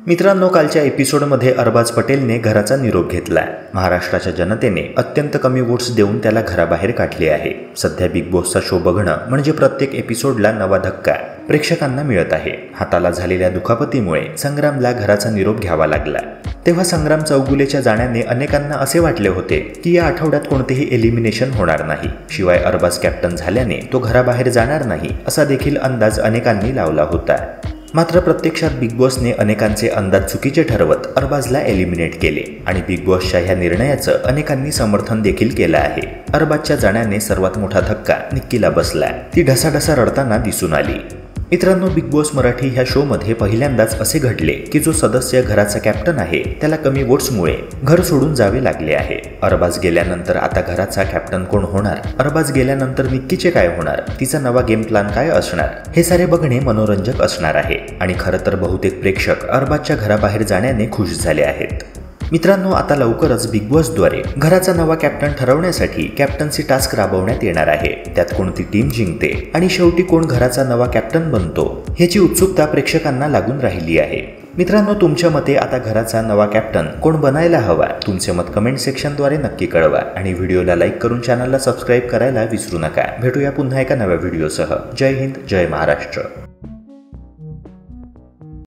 मित्रांनो, कालच्या एपिसोडमध्ये अरबाज पटेलने घराचा निरोप घेतलाय। महाराष्ट्राच्या जनतेने अत्यंत कमी वोट्स देऊन त्याला घराबाहेर काढले आहे। सध्या बिग बॉसचा शो बघणं म्हणजे प्रत्येक एपिसोडला नवा धक्का प्रेक्षकांना मिळत आहे। हाताला झालेल्या दुखापतीमुळे संग्रामला घराचा निरोप घ्यावा लागला। तेव्हा संग्राम चौगुलेच्या जाण्याने अनेकांना असे वाटले होते की या आठवड्यात कोणतेही एलिमिनेशन होणार नाही, शिवाय अरबाज कॅप्टन झाल्याने तो घराबाहेर जाणार नाही असा देखील अंदाज अनेकांनी लावला होता। मात्र प्रत्यक्षात बिग बॉसने अनेकांचे अंदाज चुकीचे ठरवत अरबाजला एलिमिनेट केले आणि बिग बॉसच्या ह्या निर्णयाचं अनेकांनी समर्थन देखील केलं आहे। अरबाजच्या जाण्याने सर्वात मोठा धक्का निक्कीला बसला। ती ढसाढसा रडताना दिसून आली। मित्रांनो, बिग बॉस मराठी ह्या शोमध्ये पहिल्यांदाच असे घडले की जो सदस्य घराचा कॅप्टन आहे त्याला कमी वोट्समुळे घर सोडून जावे लागले आहे। अरबाज गेल्यानंतर आता घराचा कॅप्टन कोण होणार, अरबाज गेल्यानंतर निक्कीचे काय होणार, तिचा नवा गेम प्लॅन काय असणार, हे सारे बघणे मनोरंजक असणार आहे। आणि खरं तर बहुतेक प्रेक्षक अरबाजच्या घराबाहेर जाण्याने खुश झाले आहेत। मित्रांनो, आता लवकरच बिग बॉसद्वारे घराचा नवा कॅप्टन ठरवण्यासाठी कॅप्टन्सी टास्क राबवण्यात येणार आहे। त्यात कोणती टीम जिंकते आणि शेवटी कोण घराचा नवा कॅप्टन बनतो ह्याची उत्सुकता प्रेक्षकांना लागून राहिली आहे। मित्रांनो, तुमच्या मते आता घराचा नवा कॅप्टन कोण बनायला हवा? तुमचे मत कमेंट सेक्शनद्वारे नक्की कळवा आणि व्हिडिओला लाईक करून चॅनलला सबस्क्राईब करायला विसरू नका। भेटूया पुन्हा एका नव्या व्हिडिओसह। जय हिंद, जय महाराष्ट्र।